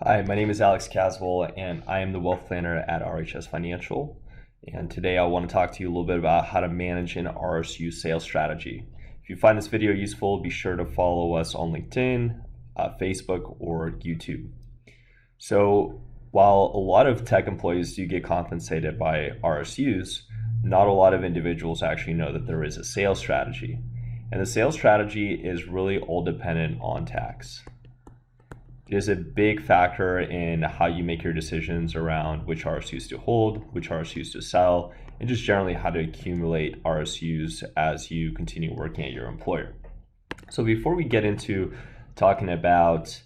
Hi, my name is Alex Caswell, and I am the wealth planner at RHS Financial. And today I want to talk to you a little bit about how to manage an RSU sales strategy. If you find this video useful, be sure to follow us on LinkedIn, Facebook, or YouTube. So while a lot of tech employees do get compensated by RSUs, not a lot of individuals actually know that there is a sales strategy. And the sales strategy is really all dependent on tax. It is a big factor in how you make your decisions around which RSUs to hold, which RSUs to sell, and just generally how to accumulate RSUs as you continue working at your employer. So before we get into talking about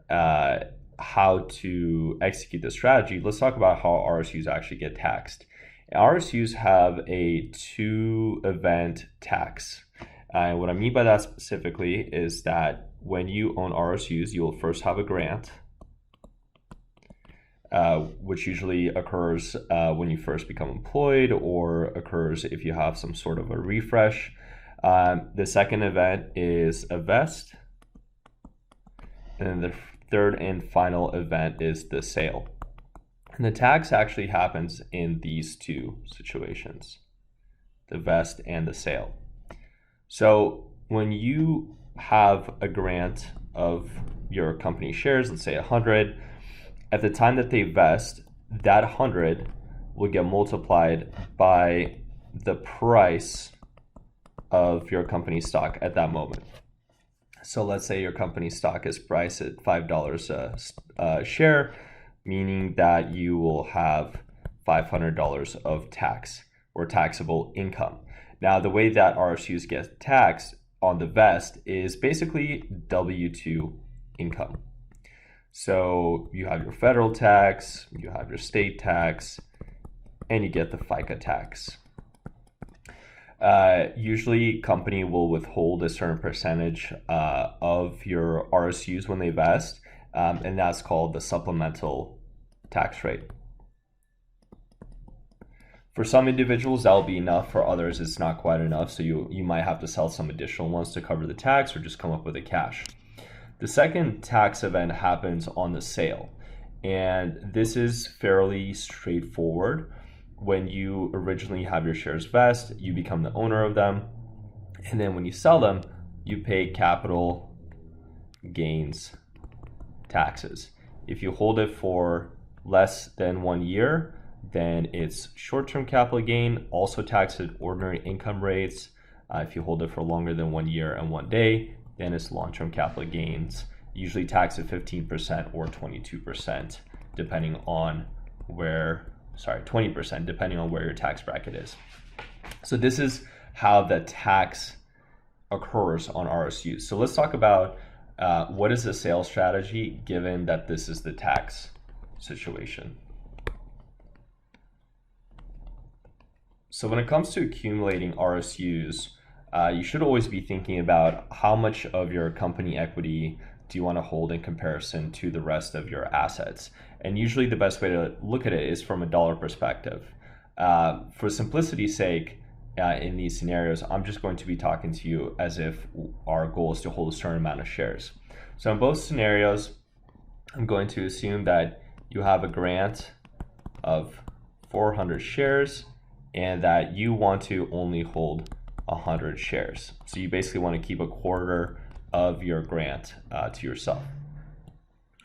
how to execute the strategy, let's talk about how RSUs actually get taxed. RSUs have a two-event tax. What I mean by that specifically is that when you own RSUs, you will first have a grant, which usually occurs when you first become employed or occurs if you have some sort of a refresh. The second event is a vest. And then the third and final event is the sale. And the tax actually happens in these two situations, the vest and the sale. So when you have a grant of your company shares, let's say 100, at the time that they vest, that 100 will get multiplied by the price of your company stock at that moment. So let's say your company stock is priced at $5 a share, meaning that you will have $500 of tax or taxable income. Now, the way that RSUs get taxed on the vest is basically W-2 income. So you have your federal tax, you have your state tax, and you get the FICA tax. Usually, company will withhold a certain percentage of your RSUs when they vest, and that's called the supplemental tax rate. For some individuals, that'll be enough. For others, it's not quite enough. So you might have to sell some additional ones to cover the tax or just come up with the cash. The second tax event happens on the sale. And this is fairly straightforward. When you originally have your shares vest, you become the owner of them. And then when you sell them, you pay capital gains taxes. If you hold it for less than 1 year, then it's short-term capital gain, also taxed at ordinary income rates. If you hold it for longer than 1 year and 1 day, then it's long-term capital gains, usually taxed at 15% or 22%, depending on where, 20%, depending on where your tax bracket is. So this is how the tax occurs on RSUs. So let's talk about what is the sales strategy given that this is the tax situation. So when it comes to accumulating RSUs, you should always be thinking about how much of your company equity do you want to hold in comparison to the rest of your assets. And usually the best way to look at it is from a dollar perspective. For simplicity's sake, in these scenarios, I'm just going to be talking to you as if our goal is to hold a certain amount of shares. So in both scenarios, I'm going to assume that you have a grant of 400 shares and that you want to only hold 100 shares. So you basically want to keep a quarter of your grant to yourself.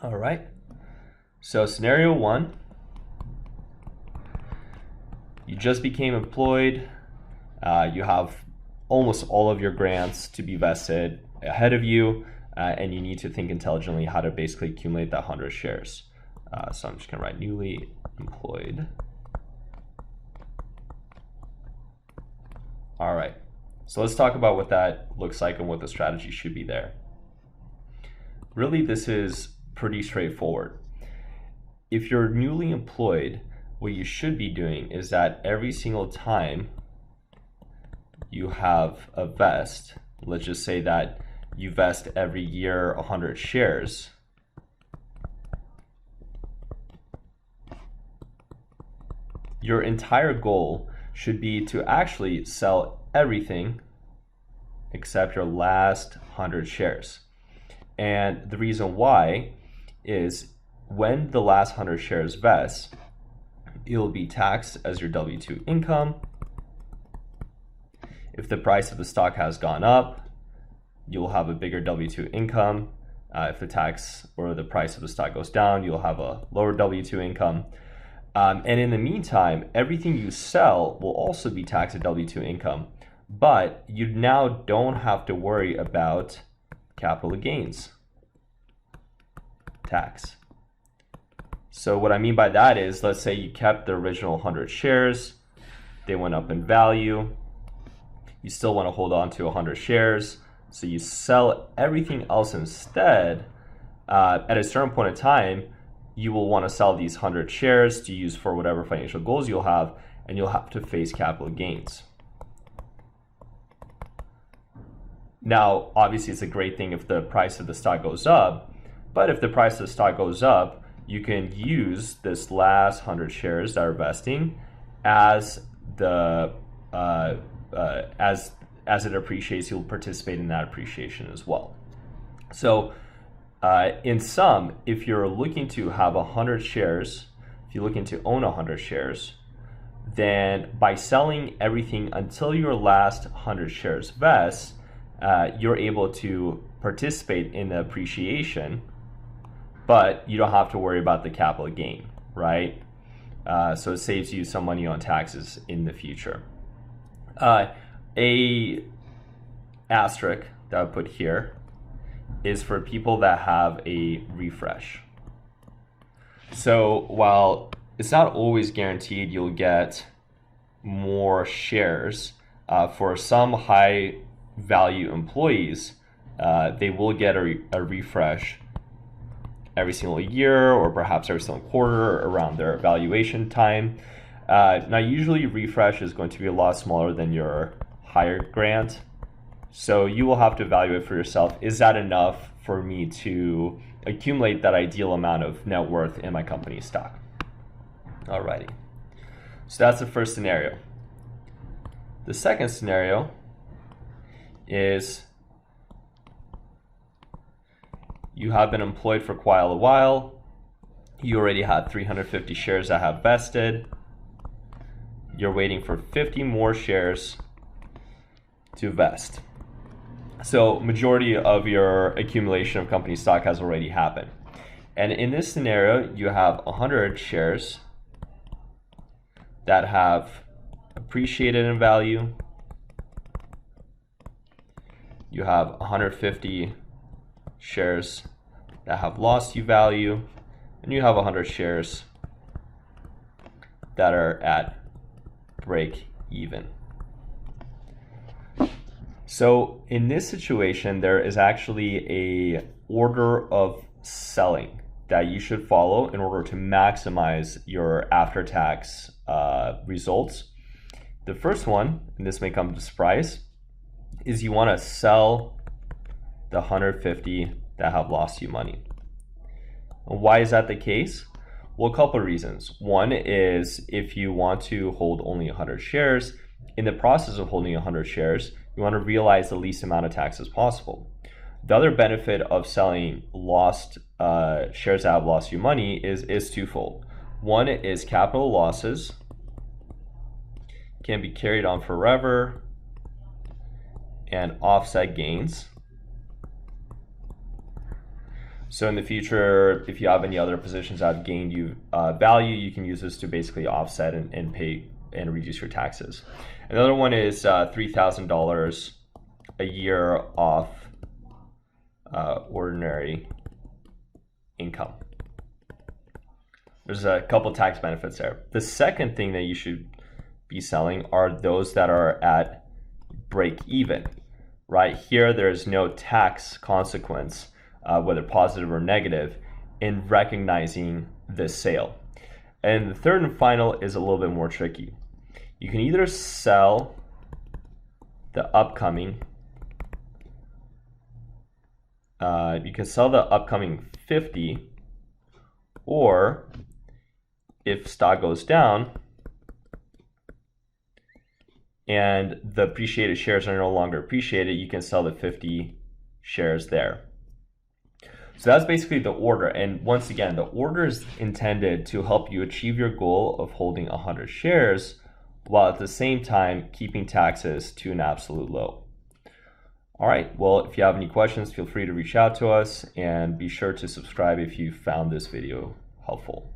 All right. So scenario one, you just became employed. You have almost all of your grants to be vested ahead of you, and you need to think intelligently how to basically accumulate that 100 shares. So I'm just going to write newly employed. All right, so let's talk about what that looks like and what the strategy should be there. Really, this is pretty straightforward. If you're newly employed, what you should be doing is that every single time you have a vest, let's just say that you vest every year 100 shares, your entire goal should be to actually sell everything except your last 100 shares. And the reason why is when the last 100 shares vest, it will be taxed as your W-2 income. If the price of the stock has gone up, you'll have a bigger W-2 income. If the tax or the price of the stock goes down, you'll have a lower W-2 income. And in the meantime, everything you sell will also be taxed at W-2 income, but you now don't have to worry about capital gains tax. So what I mean by that is, let's say you kept the original 100 shares, they went up in value, you still want to hold on to 100 shares, so you sell everything else instead. At a certain point in time, you will want to sell these 100 shares to use for whatever financial goals you'll have, and you'll have to face capital gains. Now, obviously, it's a great thing if the price of the stock goes up, but if the price of the stock goes up, you can use this last 100 shares that are vesting as the as it appreciates. You'll participate in that appreciation as well. So in sum, if you're looking to have 100 shares, if you're looking to own 100 shares, then by selling everything until your last 100 shares vest, you're able to participate in the appreciation, but you don't have to worry about the capital gain, right? So it saves you some money on taxes in the future. A asterisk that I put here is for people that have a refresh. So while it's not always guaranteed you'll get more shares, for some high value employees, they will get a refresh every single year or perhaps every single quarter around their evaluation time. Now usually refresh is going to be a lot smaller than your higher grant, so you will have to evaluate for yourself, is that enough for me to accumulate that ideal amount of net worth in my company stock? Alrighty, so that's the first scenario. The second scenario is you have been employed for quite a while, you already had 350 shares that have vested, you're waiting for 50 more shares to vest. So majority of your accumulation of company stock has already happened. And in this scenario, you have 100 shares that have appreciated in value. You have 150 shares that have lost you value, and you have 100 shares that are at break even. So in this situation, there is actually a order of selling that you should follow in order to maximize your after-tax results. The first one, and this may come as a surprise, is you want to sell the 150 that have lost you money. And why is that the case? Well, a couple of reasons. One is if you want to hold only 100 shares, in the process of holding 100 shares, you want to realize the least amount of taxes possible. The other benefit of selling lost shares that have lost you money is twofold. One is capital losses can be carried on forever, and offset gains. So in the future, if you have any other positions that have gained you value, you can use this to basically offset and pay and reduce your taxes. Another one is $3,000 a year off ordinary income. There's a couple tax benefits there. The second thing that you should be selling are those that are at break even. Right here, there's no tax consequence, whether positive or negative, in recognizing this sale. And the third and final is a little bit more tricky. You can either sell the upcoming, 50, or if stock goes down and the appreciated shares are no longer appreciated, you can sell the 50 shares there. So that's basically the order. And once again, the order is intended to help you achieve your goal of holding 100 shares while at the same time keeping taxes to an absolute low. All right, well, if you have any questions, feel free to reach out to us and be sure to subscribe if you found this video helpful.